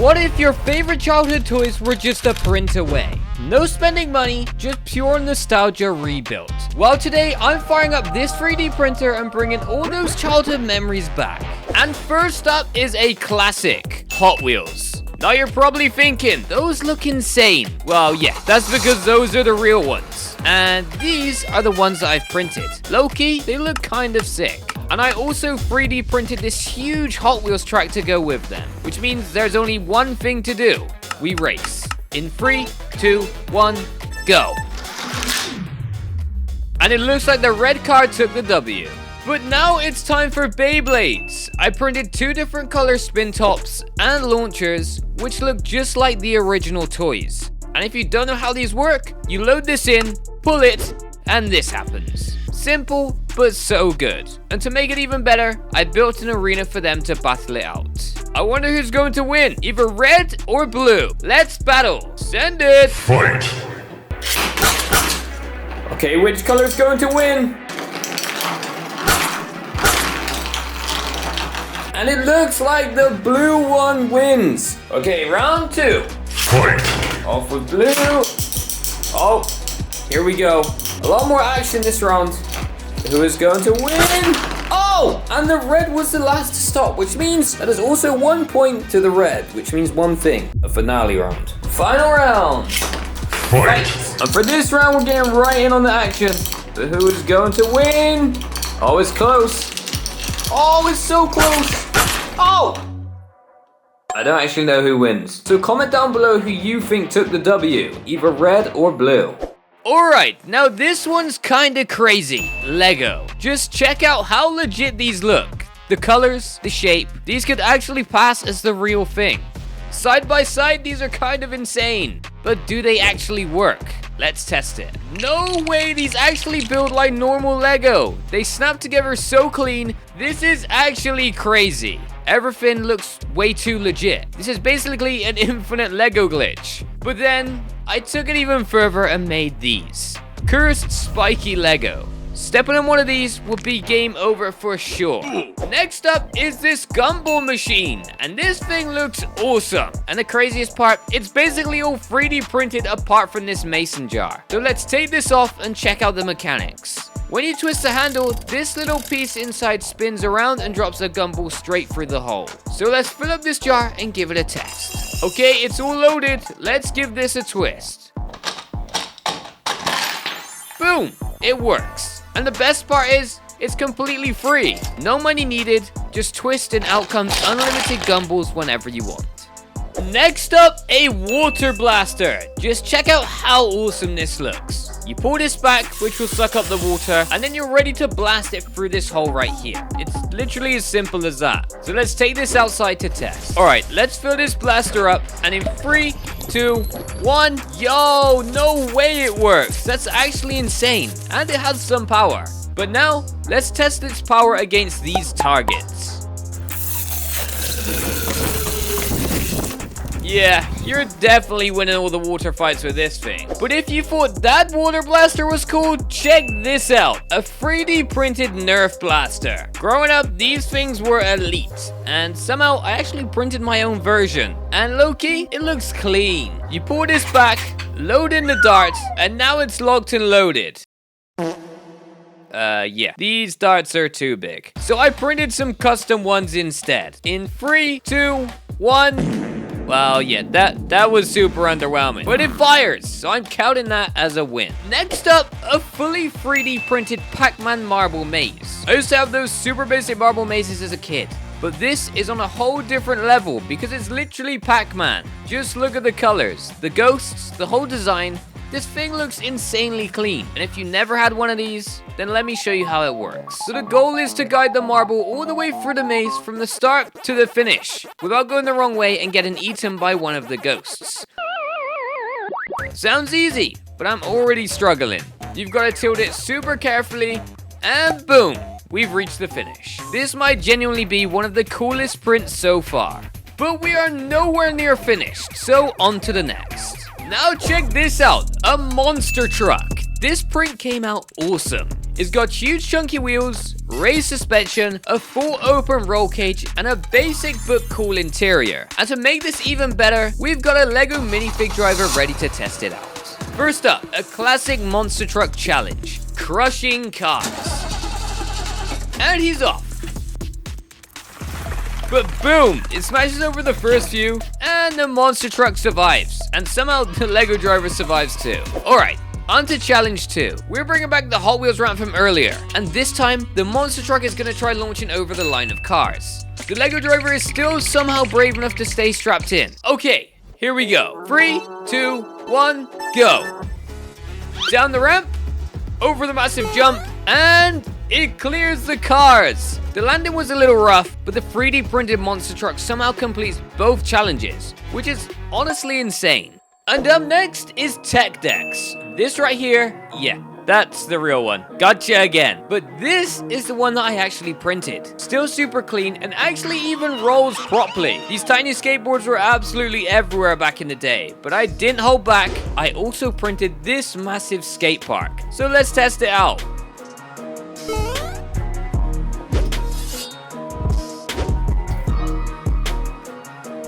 What if your favorite childhood toys were just a print away? No spending money, just pure nostalgia rebuilt. Well, today I'm firing up this 3D printer and bringing all those childhood memories back. And first up is a classic, Hot Wheels. Now you're probably thinking, those look insane. Well, yeah, that's because those are the real ones. And these are the ones that I've printed. Low-key, they look kind of sick. And I also 3D printed this huge Hot Wheels track to go with them, which means there's only one thing to do. We race. In 3, 2, 1, go. And it looks like the red car took the W. But now it's time for Beyblades. I printed 2 different color spin tops and launchers, which look just like the original toys. And if you don't know how these work, you load this in, pull it, and this happens. Simple, but so good. And to make it even better, I built an arena for them to battle it out. I wonder who's going to win, either red or blue. Let's battle. Send it. Fight. Okay, which color is going to win? And it looks like the blue one wins. Okay, round 2. Fight. Off with blue. Oh, here we go. A lot more action this round. Who is going to win? Oh, and the red was the last to stop, which means that there's also 1 point to the red, which means one thing, a finale round. Final round. Fight. And for this round, we're getting right in on the action. But who is going to win? Oh, it's close. Oh, it's so close. Oh! I don't actually know who wins. So comment down below who you think took the W, either red or blue. Alright, now this one's kinda crazy. Lego. Just check out how legit these look. The colors, the shape, these could actually pass as the real thing. Side by side, these are kind of insane. But do they actually work? Let's test it. No way, these actually build like normal Lego. They snap together so clean. This is actually crazy. Everything looks way too legit. This is basically an infinite Lego glitch. But then, I took it even further and made these. Cursed spiky Lego. Stepping on one of these will be game over for sure. Next up is this Gumball machine, and this thing looks awesome. And the craziest part, it's basically all 3D printed apart from this mason jar. So let's take this off and check out the mechanics. When you twist the handle, this little piece inside spins around and drops a gumball straight through the hole. So let's fill up this jar and give it a test. Okay, it's all loaded. Let's give this a twist. Boom, it works. And the best part is, it's completely free. No money needed, just twist and out comes unlimited gumballs whenever you want. Next up, a water blaster. Just check out how awesome this looks. You pull this back, which will suck up the water, and then you're ready to blast it through this hole right here. It's literally as simple as that. So let's take this outside to test. All right, let's fill this blaster up, and in 3, 2, 1, yo, no way it works. That's actually insane, and it has some power. But now, let's test its power against these targets. Yeah, you're definitely winning all the water fights with this thing. But if you thought that water blaster was cool, check this out. A 3D printed Nerf blaster. Growing up, these things were elite. And somehow, I actually printed my own version. And low-key, it looks clean. You pull this back, load in the darts, and now it's locked and loaded. Yeah. These darts are too big. So I printed some custom ones instead. In 3, 2, 1... Well, yeah, that was super underwhelming. But it fires, so I'm counting that as a win. Next up, a fully 3D printed Pac-Man marble maze. I used to have those super basic marble mazes as a kid. But this is on a whole different level because it's literally Pac-Man. Just look at the colors, the ghosts, the whole design. This thing looks insanely clean, and if you never had one of these, then let me show you how it works. So the goal is to guide the marble all the way through the maze from the start to the finish, without going the wrong way and getting eaten by one of the ghosts. Sounds easy, but I'm already struggling. You've got to tilt it super carefully, and boom, we've reached the finish. This might genuinely be one of the coolest prints so far, but we are nowhere near finished, so on to the next. Now check this out, a monster truck. This print came out awesome. It's got huge chunky wheels, raised suspension, a full open roll cage, and a basic but cool interior. And to make this even better, we've got a Lego minifig driver ready to test it out. First up, a classic monster truck challenge, crushing cars. And he's off. But boom, it smashes over the first few, and the monster truck survives. And somehow the Lego driver survives too. Alright. On to challenge 2. We're bringing back the Hot Wheels ramp from earlier, and this time, the monster truck is going to try launching over the line of cars. The Lego driver is still somehow brave enough to stay strapped in. Okay, here we go. 3, 2, 1, go. Down the ramp, over the massive jump, and it clears the cars. The landing was a little rough, but the 3D printed monster truck somehow completes both challenges, which is honestly insane. And up next is Tech Decks. This right here, yeah, that's the real one. Gotcha again. But this is the one that I actually printed. Still super clean and actually even rolls properly. These tiny skateboards were absolutely everywhere back in the day, but I didn't hold back. I also printed this massive skate park. So let's test it out.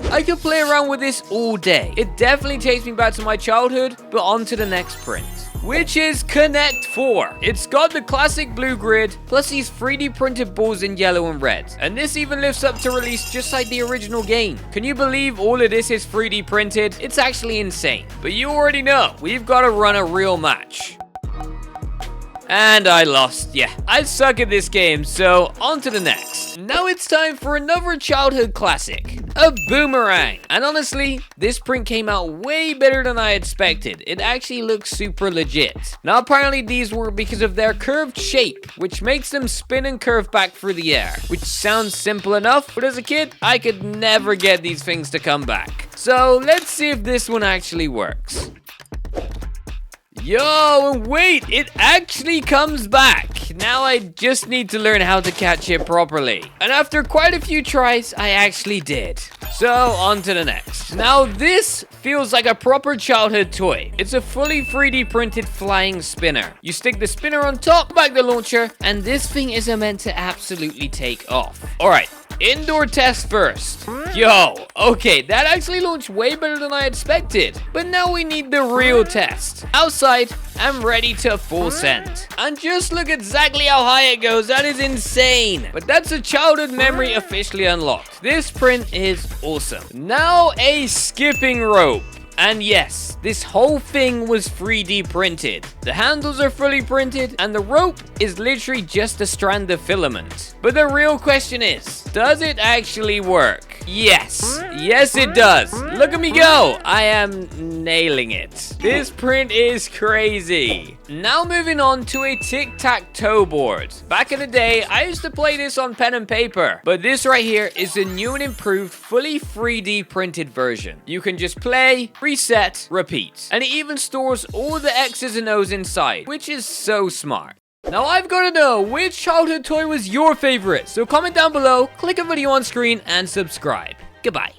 I could play around with this all day. It definitely takes me back to my childhood, but on to the next print, which is Connect 4. It's got the classic blue grid, plus these 3D printed balls in yellow and red. And this even lifts up to release just like the original game. Can you believe all of this is 3D printed? It's actually insane. But you already know, we've got to run a real match. And I lost. Yeah, I suck at this game, so on to the next. Now it's time for another childhood classic, a Boomerang. And honestly, this print came out way better than I expected. It actually looks super legit. Now apparently these were because of their curved shape, which makes them spin and curve back through the air, which sounds simple enough, but as a kid, I could never get these things to come back. So let's see if this one actually works. Yo, and wait, it actually comes back. Now I just need to learn how to catch it properly. And after quite a few tries, I actually did. So, on to the next. Now this feels like a proper childhood toy. It's a fully 3D printed flying spinner. You stick the spinner on top, back the launcher, and this thing is meant to absolutely take off. Alright. Indoor test first. Yo, okay, that actually launched way better than I expected. But now we need the real test. Outside, I'm ready to full send. And just look exactly how high it goes. That is insane. But that's a childhood memory officially unlocked. This print is awesome. Now a skipping rope. And yes, this whole thing was 3D printed. The handles are fully printed, and the rope is literally just a strand of filament. But the real question is, does it actually work? Yes. Yes, it does. Look at me go. I am nailing it. This print is crazy. Now moving on to a tic-tac-toe board. Back in the day, I used to play this on pen and paper, but this right here is the new and improved fully 3D printed version. You can just play, reset, repeat. And it even stores all the X's and O's inside, which is so smart. Now I've got to know, which childhood toy was your favorite? So comment down below, click a video on screen, and subscribe. Goodbye.